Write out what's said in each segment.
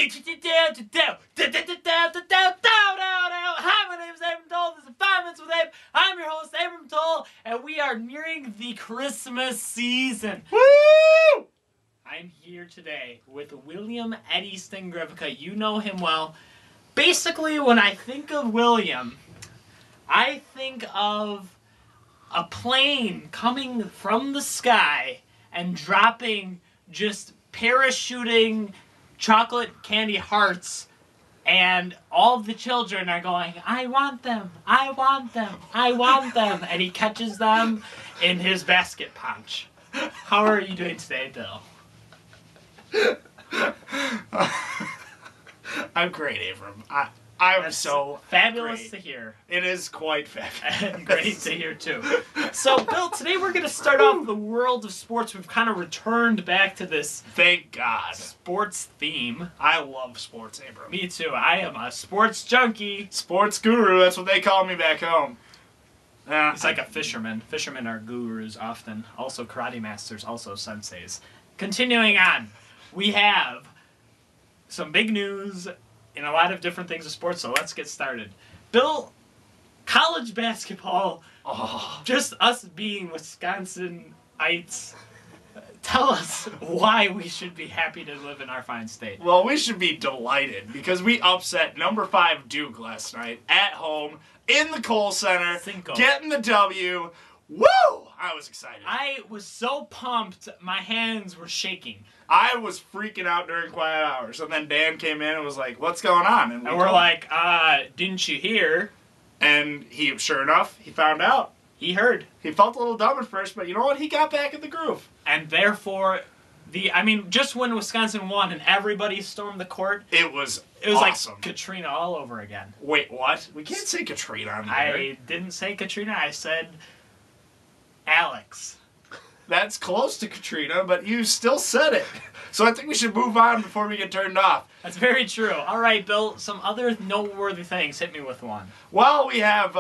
Hi, my name is Abe. This is 5 Minutes with Abe. I'm your host, Abe, and we are nearing the Christmas season. Woo! I'm here today with William Eddie Stingrivica. You know him well. Basically, when I think of William, I think of a plane coming from the sky and dropping just parachuting chocolate candy hearts, and all the children are going, I want them, I want them, I want them, and he catches them in his basket punch. How are you doing today, Bill? I'm great, Abram. I'm That's so fabulous great. to hear. It is quite fabulous. And great to hear, too. So, Bill, today we're going to start off the world of sports. We've kind of returned back to this Thank God. sports theme. I love sports, Abram. Me too. I am a sports junkie. Sports guru, that's what they call me back home. He's like a fisherman. Fishermen are gurus often. Also karate masters, also senseis. Continuing on, we have some big news in a lot of different things of sports, so let's get started. Bill, college basketball, just us being Wisconsinites, tell us why we should be happy to live in our fine state. Well, we should be delighted because we upset number 5 Duke last night at home in the Kohl Center, Cinco. Getting the W. Woo! I was excited. I was so pumped, my hands were shaking. I was freaking out during quiet hours, and then Dan came in and was like, what's going on? And we're like, didn't you hear? And he, sure enough, he found out. He heard. He felt a little dumb at first, but you know what? He got back in the groove. And therefore, just when Wisconsin won and everybody stormed the court, it was awesome. Like Katrina all over again. Wait, what? We can't say Katrina on there. I didn't say Katrina, I said Alex. That's close to Katrina, but you still said it. So I think we should move on before we get turned off. That's very true. All right, Bill, some other noteworthy things. Hit me with one. Well, we have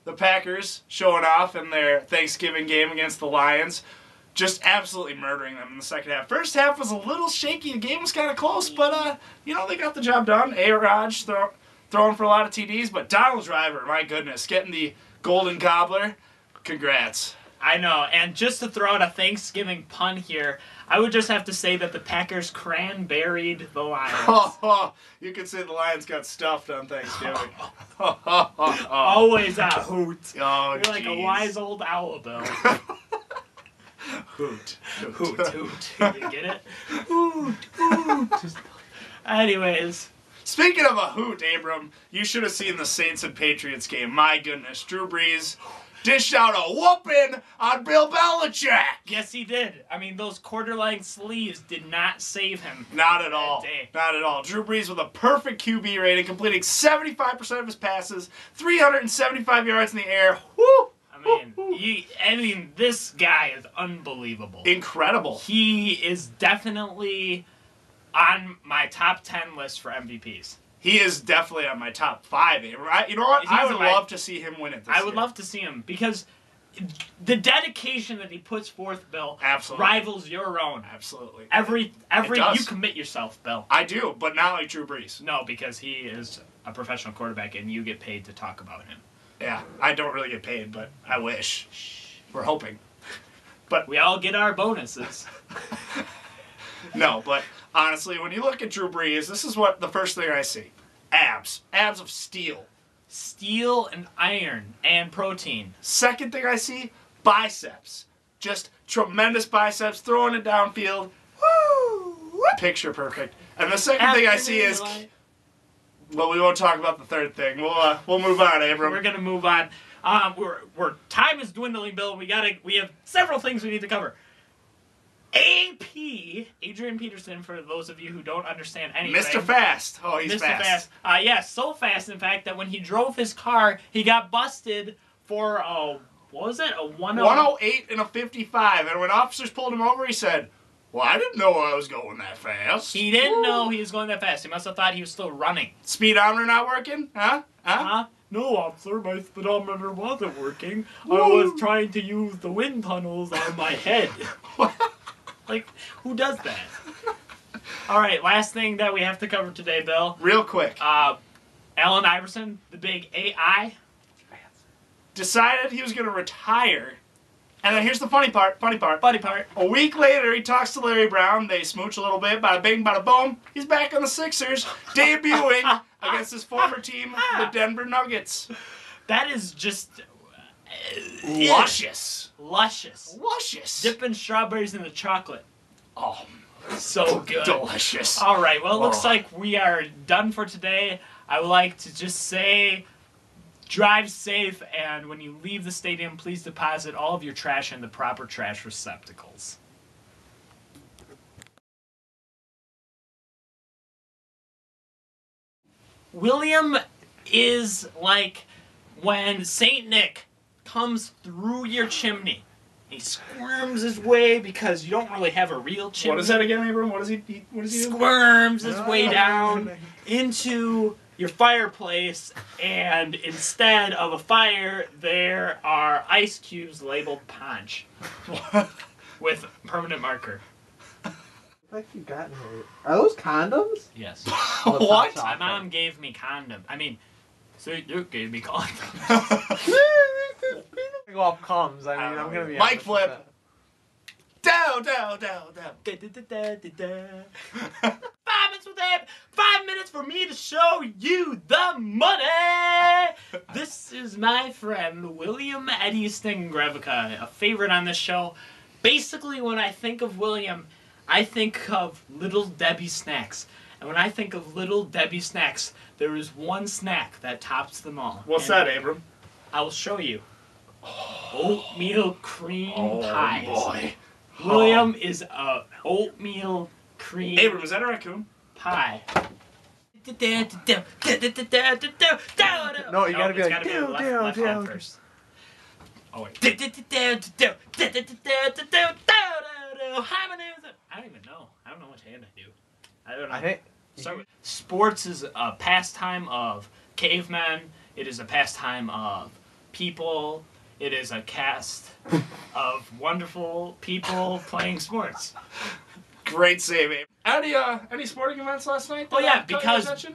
the Packers showing off in their Thanksgiving game against the Lions. Just absolutely murdering them in the second half. First half was a little shaky. The game was kind of close, but, they got the job done. A-Rod throwing for a lot of TDs, but Donald Driver, my goodness, getting the golden gobbler. Congrats. I know, and just to throw out a Thanksgiving pun here, I would just have to say that the Packers cranberried the Lions. You could say the Lions got stuffed on Thanksgiving. Always a hoot. Oh, you're like a wise old owl, Bill. Hoot. Hoot, hoot. You get it? Hoot, hoot. Anyways. Speaking of a hoot, Abram, you should have seen the Saints and Patriots game. My goodness, Drew Brees dished out a whooping on Bill Belichick. Yes, he did. I mean, those quarter-length sleeves did not save him. Not at all. Not at all. Drew Brees with a perfect QB rating, completing 75% of his passes, 375 yards in the air. Woo! I mean, this guy is unbelievable. Incredible. He is definitely on my top 10 list for MVPs. He is definitely on my top 5. You know what? I would love to see him win it this year. I would love to see him because the dedication that he puts forth, Bill, absolutely rivals your own. Absolutely. Every you commit yourself, Bill. I do, but not like Drew Brees. No, because he is a professional quarterback and you get paid to talk about him. Yeah, I don't really get paid, but I wish. We're hoping. But we all get our bonuses. No, but honestly, when you look at Drew Brees, this is what the first thing I see. Abs. Abs of steel. Steel and iron and protein. Second thing I see, biceps. Just tremendous biceps, throwing it downfield. Woo! Picture perfect. And the second thing I see is... Well, we won't talk about the third thing. We'll move on, Abram. We're gonna move on. Time is dwindling, Bill. We have several things we need to cover. AP, Adrian Peterson, for those of you who don't understand anything. Mr. Fast. Oh, he's fast. Yes, so fast, in fact, that when he drove his car, he got busted for, what was it? A 108 and a 55. And when officers pulled him over, he said, well, I didn't know I was going that fast. He didn't know he was going that fast. He must have thought he was still running. Speedometer not working? Huh? No, officer, my speedometer wasn't working. I was trying to use the wind tunnels on my head. Like, who does that? All right, last thing that we have to cover today, Bill. Real quick. Allen Iverson, the big AI, decided he was going to retire. And then here's the funny part. part. A week later, he talks to Larry Brown. They smooch a little bit. Bada bing, bada boom. He's back on the Sixers, debuting against his former team, the Denver Nuggets. That is just Luscious. Luscious. Dipping strawberries in the chocolate. Oh, so good. Delicious. All right, well, it looks like we are done for today. I would like to just say, drive safe, and when you leave the stadium, please deposit all of your trash in the proper trash receptacles. William is like when Saint Nick comes through your chimney. He squirms his way because you don't really have a real chimney. What is that again, Abram? What does he do? Squirms his way down into your fireplace, and instead of a fire, there are ice cubes labeled Punch with permanent marker. Like you got here. Are those condoms? Yes. What? My mom gave me condom. I mean, St. Nick gave me condoms. Go off comes. I mean, I'm gonna be. Mic flip. Down. 5 minutes with Abe. 5 minutes for me to show you the money. This is my friend William Eddie Stingrevica, a favorite on this show. Basically, when I think of William, I think of Little Debbie snacks. And when I think of Little Debbie snacks, there is one snack that tops them all. What's that, Abram? I will show you. Oatmeal cream pies. Oh, boy. William is a oatmeal cream Abram, is that a raccoon? pie. No, you gotta be like, left hand first. Oh wait. I don't even know. I don't know which hand I do. I don't know. I think Start with sports is a pastime of cavemen. It is a pastime of people. It is a cast of wonderful people playing sports. Great save, Abe. Any sporting events last night? Oh yeah, because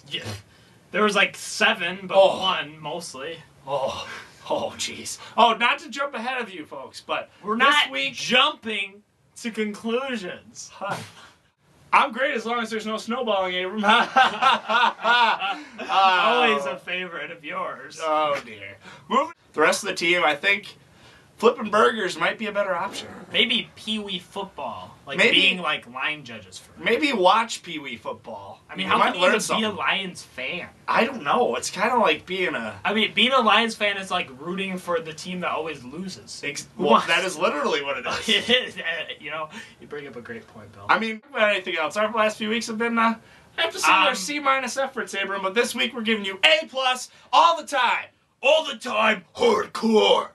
yeah, there was like 7, but 1 mostly. Oh, jeez. Oh, not to jump ahead of you folks, but We're not jumping to conclusions. I'm great as long as there's no snowballing, Abram. Always a favorite of yours. Oh dear. Moving the rest of the team, I think flipping burgers might be a better option. Maybe Pee Wee football, like Maybe- being like line judges for. Maybe watch Pee Wee football. I mean, You how might can you learn even something. be a Lions fan? I don't know. It's kind of like being a. I mean, being a Lions fan is like rooting for the team that always loses. Well, that is literally what it is. It is. You know, you bring up a great point, Bill. I mean, about anything else. Our last few weeks have been, I have to say, they're C- efforts, Abram. But this week we're giving you A+ all the time. All the time, hardcore.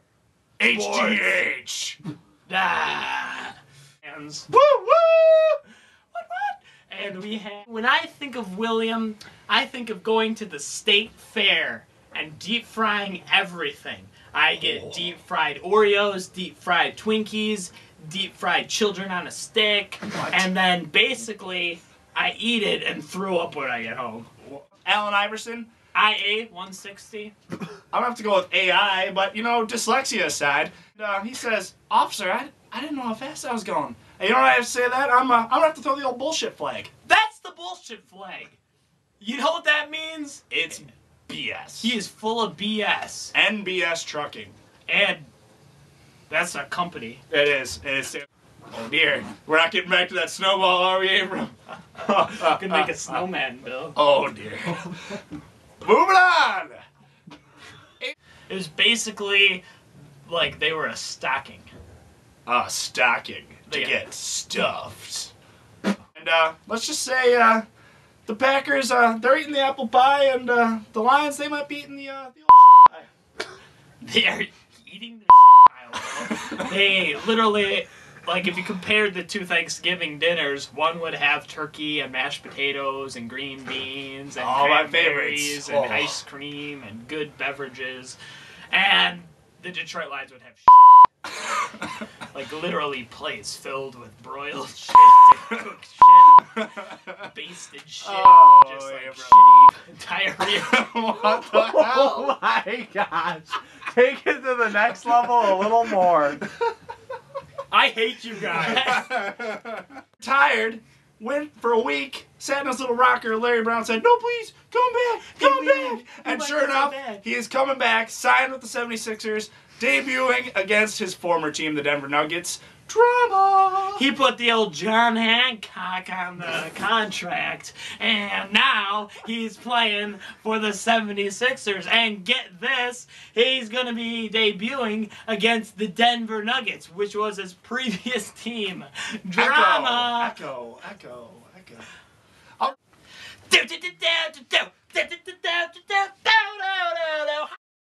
HGH. Hands. Woo woo! What? And we have. When I think of William, I think of going to the state fair and deep frying everything. I get deep fried Oreos, deep fried Twinkies, deep fried children on a stick, and then basically I eat it and throw up when I get home. Allen Iverson. IA 160. I'm gonna have to go with AI, but you know, dyslexia aside, he says, "Officer, I didn't know how fast I was going." And you know what I have to say to that? I'm gonna have to throw the old bullshit flag. That's the bullshit flag. You know what that means? It's BS. He is full of BS. NBS Trucking. And that's a company. It is. Oh dear, we're not getting back to that snowball, are we, Abram? Could make a snowman, Bill. Oh dear. Moving on. It was basically like they were a stocking. A stocking to Yeah. get stuffed. And let's just say the Packers, they're eating the apple pie, and the Lions, they might be eating the old pie. They are eating the pile. They literally, like, if you compared the 2 Thanksgiving dinners, one would have turkey and mashed potatoes and green beans and All my cranberries favorites. and Oh. ice cream and good beverages, and the Detroit Lions would have like literally plates filled with broiled shit and cooked shit. Basted shit. Oh, Just like yeah, shitty diarrhea. What the hell? Oh my gosh. Take it to the next level a little more. I hate you guys. Tired, went for a week, sat in his little rocker. Larry Brown said, "No, please, come back, come back." And sure enough, he is coming back, signed with the 76ers, debuting against his former team, the Denver Nuggets. Drama! He put the old John Hancock on the contract, and now he's playing for the 76ers. And get this, he's going to be debuting against the Denver Nuggets, which was his previous team. Drama! Echo.